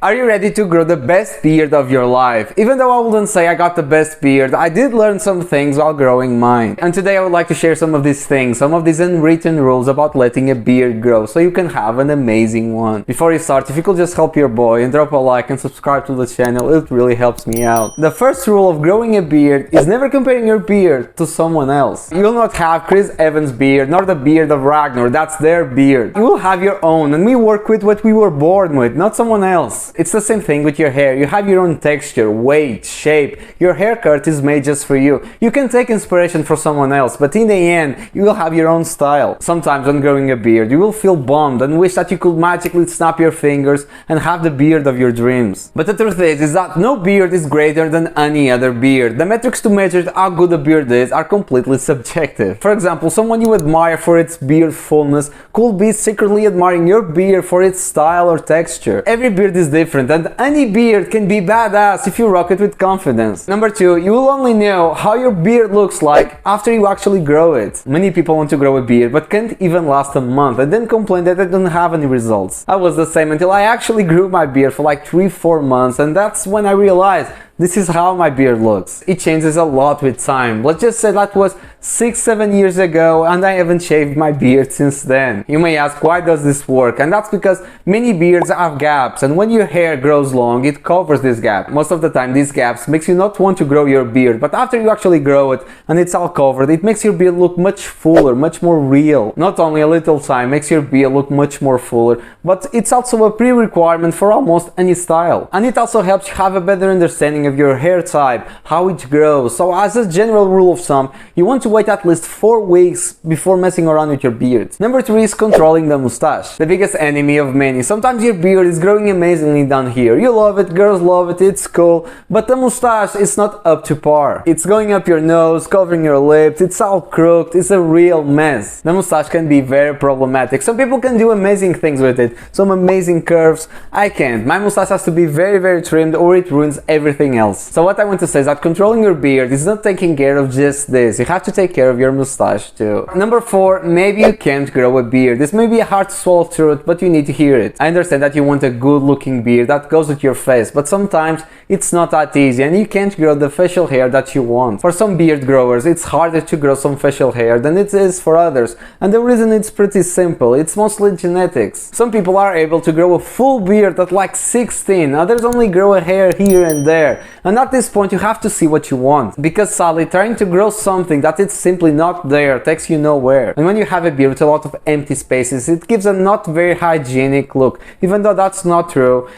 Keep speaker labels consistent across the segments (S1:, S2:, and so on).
S1: Are you ready to grow the best beard of your life? Even though I wouldn't say I got the best beard, I did learn some things while growing mine. And today I would like to share some of these things, some of these unwritten rules about letting a beard grow so you can have an amazing one. Before you start, if you could just help your boy and drop a like and subscribe to the channel, it really helps me out. The first rule of growing a beard is never comparing your beard to someone else. You will not have Chris Evans' beard, nor the beard of Ragnar, that's their beard. You will have your own, and we work with what we were born with, not someone else. It's the same thing with your hair. You have your own texture, weight, shape. Your haircut is made just for you. You can take inspiration from someone else, but in the end, you will have your own style. Sometimes when growing a beard, you will feel bummed and wish that you could magically snap your fingers and have the beard of your dreams. But the truth is that no beard is greater than any other beard. The metrics to measure how good a beard is are completely subjective. For example, someone you admire for its beard fullness could be secretly admiring your beard for its style or texture. Every beard is different, and any beard can be badass if you rock it with confidence. Number 2, you will only know how your beard looks like after you actually grow it. Many people want to grow a beard but can't even last a month and then complain that they don't have any results. I was the same until I actually grew my beard for like 3-4 months, and that's when I realized this is how my beard looks. It changes a lot with time. Let's just say that was 6-7 years ago, and I haven't shaved my beard since then. You may ask, why does this work? And that's because many beards have gaps, and when your hair grows long, it covers this gap. Most of the time these gaps makes you not want to grow your beard, but after you actually grow it and it's all covered, it makes your beard look much fuller, much more real. Not only a little time makes your beard look much more fuller, but it's also a pre-requirement for almost any style. And it also helps you have a better understanding of your hair type, how it grows. So as a general rule of thumb, you want to wait at least 4 weeks before messing around with your beard. Number 3 is controlling the mustache, the biggest enemy of many. Sometimes your beard is growing amazingly down here. You love it, girls love it, it's cool, but the mustache is not up to par. It's going up your nose, covering your lips, it's all crooked, it's a real mess. The mustache can be very problematic. Some people can do amazing things with it, some amazing curves. I can't. My mustache has to be very trimmed or it ruins everything else. So what I want to say is that controlling your beard is not taking care of just this. You have to take care of your mustache too. Number 4, maybe you can't grow a beard. This may be a hard to swallow truth, but you need to hear it. I understand that you want a good looking beard that goes with your face, but sometimes it's not that easy and you can't grow the facial hair that you want. For some beard growers, it's harder to grow some facial hair than it is for others, and the reason it's pretty simple. It's mostly genetics. Some people are able to grow a full beard at like 16, others only grow a hair here and there. And at this point you have to see what you want, because sadly trying to grow something that is simply not there takes you nowhere. And when you have a beard with a lot of empty spaces, it gives a not very hygienic look. Even though that's not true,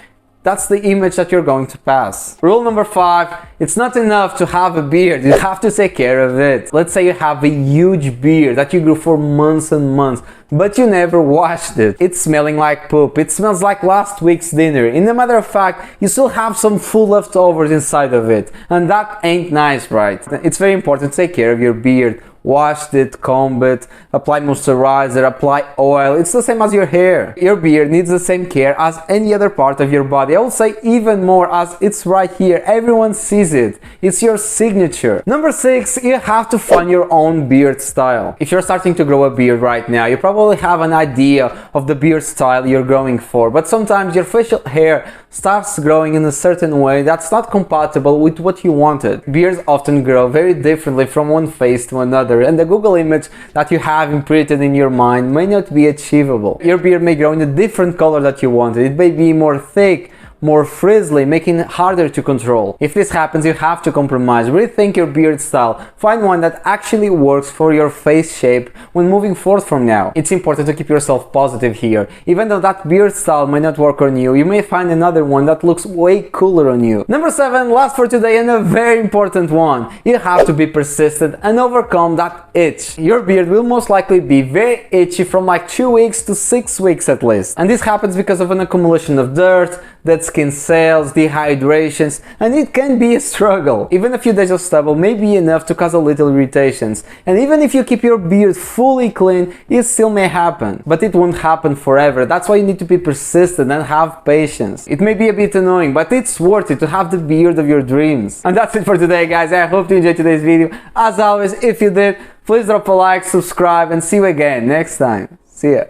S1: that's the image that you're going to pass. Rule number 5, it's not enough to have a beard, you have to take care of it. Let's say you have a huge beard that you grew for months and months, but you never washed it. It's smelling like poop, it smells like last week's dinner. In a matter of fact, you still have some food leftovers inside of it, and that ain't nice, right? It's very important to take care of your beard. Wash it, comb it, apply moisturizer, apply oil. It's the same as your hair. Your beard needs the same care as any other part of your body. I would say even more, as it's right here. Everyone sees it. It's your signature. Number 6, you have to find your own beard style. If you're starting to grow a beard right now, you probably have an idea of the beard style you're going for, but sometimes your facial hair starts growing in a certain way that's not compatible with what you wanted. Beards often grow very differently from one face to another, and the Google image that you have imprinted in your mind may not be achievable. Your beard may grow in a different color that you wanted. It may be more thick, more frizzly, making it harder to control. If this happens, you have to compromise. Rethink your beard style. Find one that actually works for your face shape when moving forth from now. It's important to keep yourself positive here. Even though that beard style may not work on you, you may find another one that looks way cooler on you. Number 7, last for today, and a very important one. You have to be persistent and overcome that itch. Your beard will most likely be very itchy from like 2 weeks to 6 weeks at least. And this happens because of an accumulation of dirt, dead skin cells, dehydrations, and it can be a struggle. Even a few days of stubble may be enough to cause a little irritations. And even if you keep your beard fully clean, it still may happen. But it won't happen forever. That's why you need to be persistent and have patience. It may be a bit annoying, but it's worth it to have the beard of your dreams. And that's it for today, guys. I hope you enjoyed today's video. As always, if you did, please drop a like, subscribe, and see you again next time. See ya.